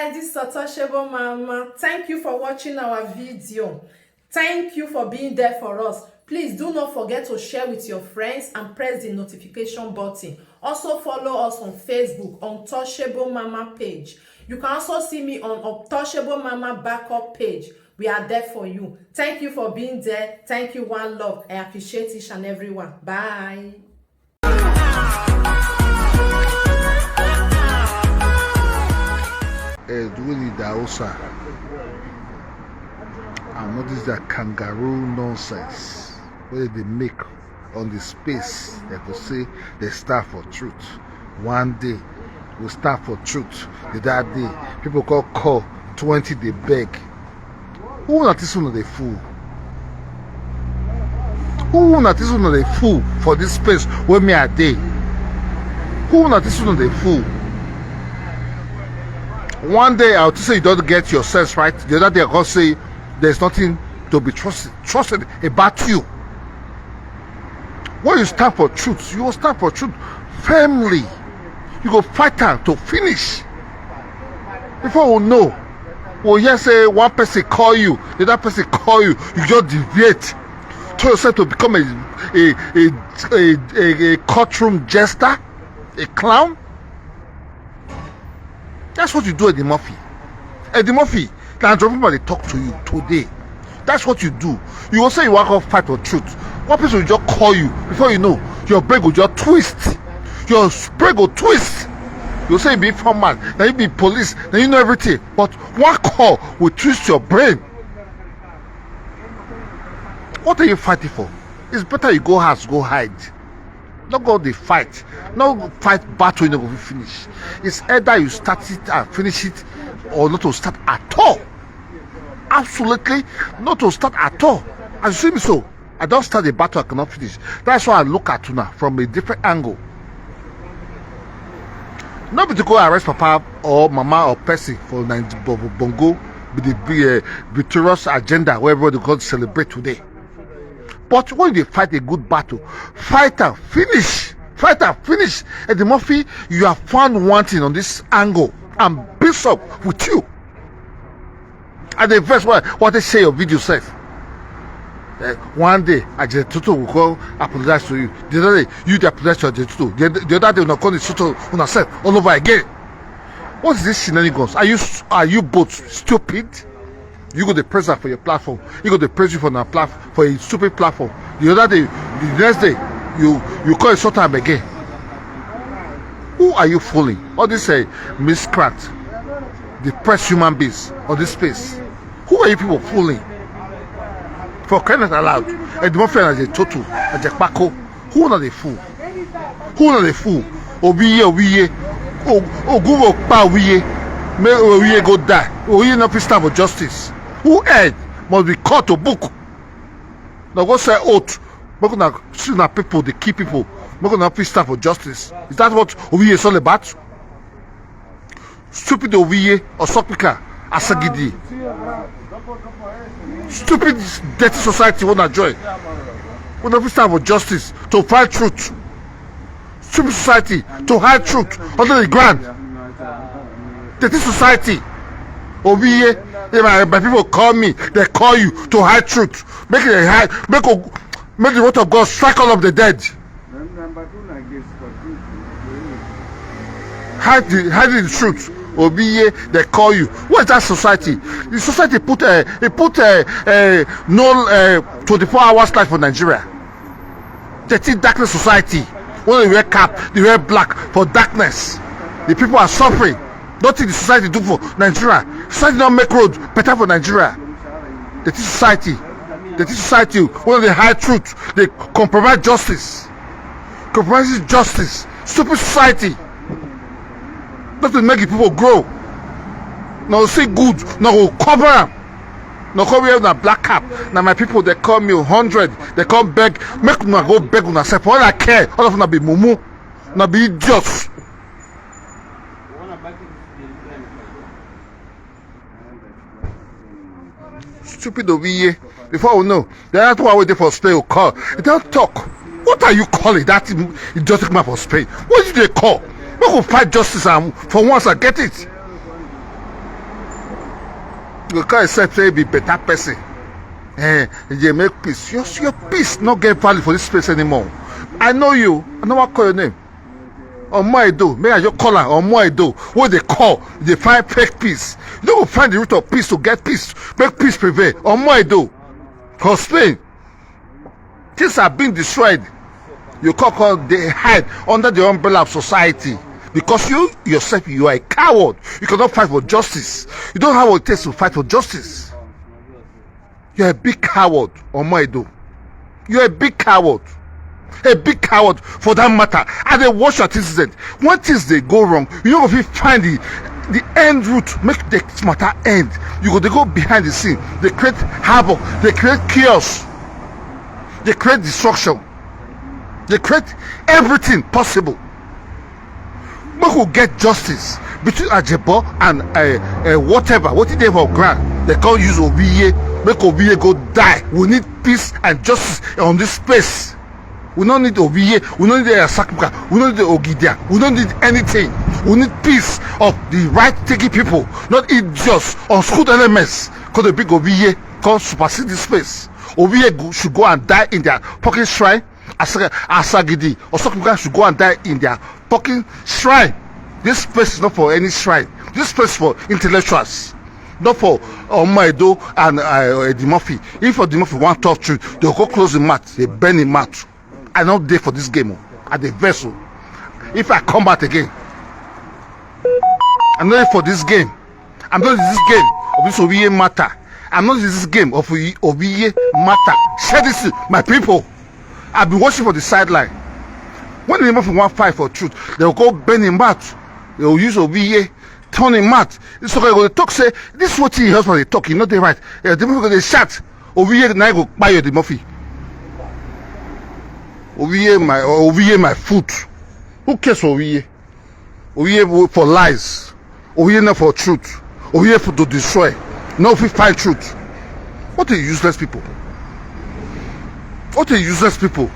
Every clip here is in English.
guys, this is Untouchable Mama. Thank you for watching our video. Thank you for being there for us. Please do not forget to share with your friends and press the notification button. Also follow us on Facebook, Untouchable Mama page. You can also see me on Untouchable Mama backup page. We are there for you. Thank you for being there. Thank you, one love. I appreciate each and everyone. Bye. Really the Hausa. I noticed that kangaroo nonsense where they make on the space. They could say they stand for truth. One day we stand for truth. The that day people call 20 they beg. Who not this one of the fool? Who not this one of the fool for this space where me are they? Who not this one of the fool? One day I'll say you don't get your sense right. The other day I'll say there's nothing to be trusted about you. When you stand for truth, you will stand for truth firmly. You go fight her to finish. Before we know, we'll hear say one person call you, the other person call you, you just deviate. Tell yourself to become a courtroom jester, a clown. That's what you do, Eddie Murphy. Eddie Murphy, can somebody talk to you today? That's what you do. You will say you want to fight for truth. One person will just call you. Before you know, your brain will just twist. Your brain will twist. You'll say you be formal, then you be police, then you know everything. But one call will twist your brain. What are you fighting for? It's better you go house, go hide. Not go the fight. Not fight battle, you never finish. It's either you start it and finish it, or not to start at all. Absolutely not to start at all. As you see me so, I don't start the battle, I cannot finish. That's why I look at you now from a different angle. Not be to go arrest Papa or Mama or Percy for Bongo with the victorious agenda where everybody going to celebrate today. But when you fight a good battle, fight and finish. Fight and finish. Eddie Murphy, you have found one thing on this angle and beats up with you. And the first one, what they say your video says. One day, Ajetutu will go apologize to you. The other day, you apologize to Ajetutu. The other day, you're not going to Tutu on yourself all over again. What is this shenanigans? Are you both stupid? You go to praise her for your platform. You go to praise you for a platform, for a stupid platform. The other day, the next day, you call it short time again. Who are you fooling? All this miscreant, depressed human beings on this space. Who are you people fooling? For crying out loud, and the friend as a total, as a Paco. Who are the fool? Who are the fool? Obviye, Google pa Obviye, may Obviye go die. Obviye not stand for justice. Who head must be caught to book. Now go say oath. We're gonna see na people, the key people. We're gonna stand for justice. Is that what Obviye is all about? Stupid Obviye or Sopika Asagidi. Stupid dirty society wanna join. We're gonna stand for justice to find truth. Stupid society to hide truth under the ground. Dirty society. Obviye, my people call me, they call you to hide truth. Make the word of God strike all of the dead. Hide the truth. Obviye, they call you. What is that society? The society put no 24 hours life for Nigeria. Dirty darkness society. When they wear cap, they wear black for darkness. The people are suffering. Nothing the society do for Nigeria. Society don't make road better for Nigeria. The society, when they hide truth, they compromise justice. Compromises justice. Stupid society. Not to make the people grow. Now say good. Now cover them. Now come here with a black cap. Now my people they call me 100. They come beg. Make me go beg on myself. All I care. All of them be mumu. Now be idiots. Stupid Obviye. Before we know, the other one waiting for Spain will call. They don't talk. What are you calling that idiotic man for Spain? What did they call? We will fight justice and for once I get it. You call yourself say be better person. You make peace. Your peace not get value for this place anymore. I know you. I know what call your name. Omoedo. May I just call her Omoedo. What they call, they find fake peace. You don't find the root of peace to get peace. Make peace prevail. Omoedo. For Spain. Things are being destroyed. You call they hide under the umbrella of society. Because you yourself, you are a coward. You cannot fight for justice. You don't have what it takes to fight for justice. You're a big coward, Omoedo. You're a big coward. A big coward for that matter. And they watch your incident. When things they go wrong, you know if you find the end route, make the matter end. They go behind the scene. They create havoc. They create chaos. They create destruction. They create everything possible. We will get justice between Ajebo and whatever. What did they for grant? They can't use Obviye. Make Obviye go die. We need peace and justice on this space. We don't need Obviye. We don't need Sakuka. We don't need Ogidia. We don't need anything. We need peace of the right-taking people, not idiots or school elements. Because the big Obviye can't supersede this space. Obviye should go and die in their pocket shrine. Asagidi or Sakuka should go and die in their fucking shrine. This place is not for any shrine. This place is for intellectuals, not for Omoedo and Eddie Murphy. If Eddie Murphy want tough truth, they'll go close the mat, they burn the mat. I'm not there for this game at the vessel. If I come back again, I'm not there for this game. I'm not in this game of this Obviye matter. I'm not in this game of Obviye matter. Share this to my people. I've been watching for the sideline. When the Murphy want fight for truth, they'll go burn him out. They'll use Obviye, turn him out. It's okay. They talk say this is what he hears when they talk. You know they right. The people they shout. Obviye now go buy the Murphy. Obviye my foot. Who cares for Obviye? Obviye for lies. Obviye not for truth. Obviye for to destroy. No, if we find truth. What a useless people. What a useless people.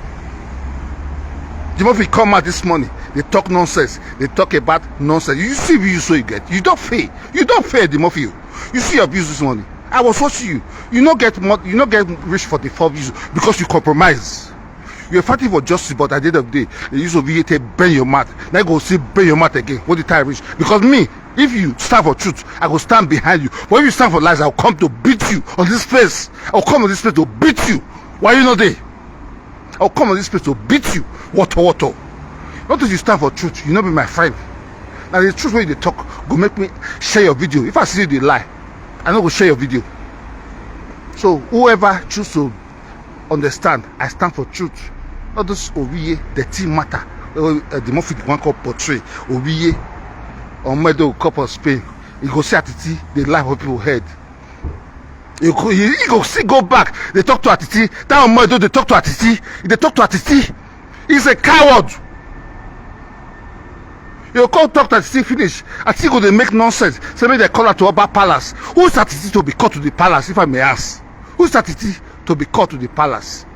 The Murphy come out this morning. They talk nonsense. They talk about nonsense. You see views so you get. You don't pay. You don't pay the Murphy. You see your views this morning. I was watching you. You not get rich for the 4 views because you compromise. You're fighting for justice, but at the end of the day, they use Obviye to burn your mouth. Now go see burn your mouth again. What did I reach? Because me, if you stand for truth, I will stand behind you. But if you stand for lies, I'll come to beat you on this place. I'll come on this place to beat you. Why are you not there? I'll come on this place to beat you. What? Not that you stand for truth, you not be my friend. Now the truth when they talk go make me share your video. If I see you they lie, I not go share your video. So whoever choose to understand, I stand for truth. Not this Obviye, the team matter. The Murphy one called portray Obviye or Meadow Cup of Spain. You go see Atiti, the life of people heard. You go see go back. They talk to Atiti. That Omoedo, they talk to Atiti. They talk to Atiti. He's a coward. You call talk to Atiti finish. Atiti go they make nonsense. Say maybe they call her to Oba Palace. Who's Atiti to be called to the palace, if I may ask? Who's Atiti to be called to the palace?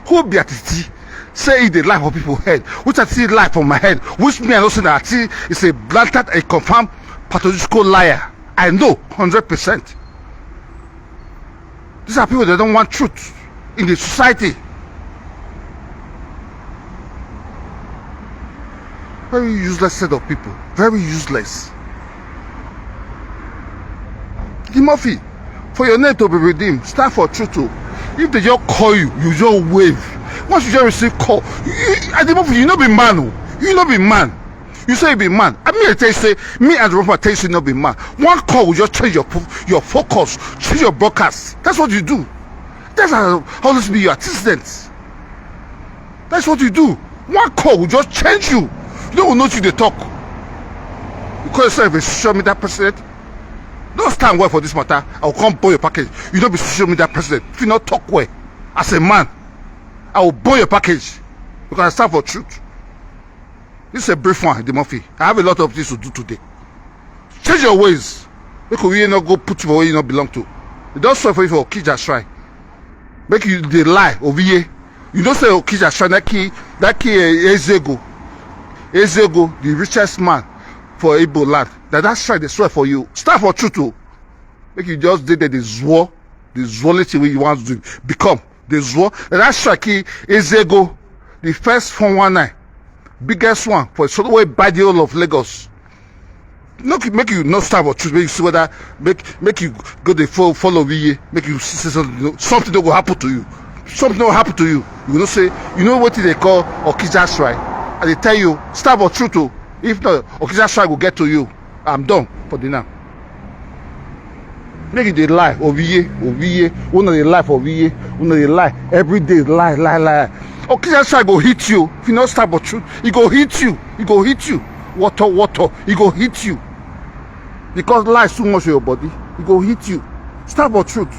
Who be Atiti? Say the life of people head. Which Atiti life on my head? Which me I know say that Atiti is a blatant, a confirmed pathological liar. I know 100%. These are people that don't want truth in the society. Very useless set of people. Very useless. The Murphy, for your name to be redeemed, stand for truth too. If they just call you, you just wave. Once you just receive call, the Murphy, you not be man. You not be man. You say you be man. I mean, I tell you, say, me and the Robert tell you not be man. One call will just change your focus, change your broadcast. That's what you do. That's how this be your assistant. That's what you do. One call will just change you. You don't know you they talk. You call yourself a social media president. Don't stand well for this matter. I'll come burn your package. You don't be social media president. If you not talk well as a man, I will burn your package because I stand for truth. This is a brief one, the Murphy. I have a lot of things to do today. Change your ways. Make you not go put you where you not belong to. You don't swear for you for Okija shrine. Make you they lie Obviye. You don't say Okija shrine that key Ezego, the richest man for Igbo land. That shrine they swear for you. Stand for truth too. make you just did the zwar, the zwality way you want to become. The zwar. And that strike is ego, the first 419, biggest one for so way by the whole of Lagos. Look, make you not start about truth. Make you see whether make you go the follow Obviye. Make you see something that will happen to you. Something will happen to you. You will not say, you know what they call Okija strike. And they tell you, start about truth. Too. If not, Okija strike will get to you. I'm done for the now. Make it the lie, Obviye. One of the lie for Obviye. One of the lie. Every day, lie. Okija strike will hit you. If you not start about truth, it go hit you. Water. It go hit you. Because lies too much in your body, it go hit you. Start about truth.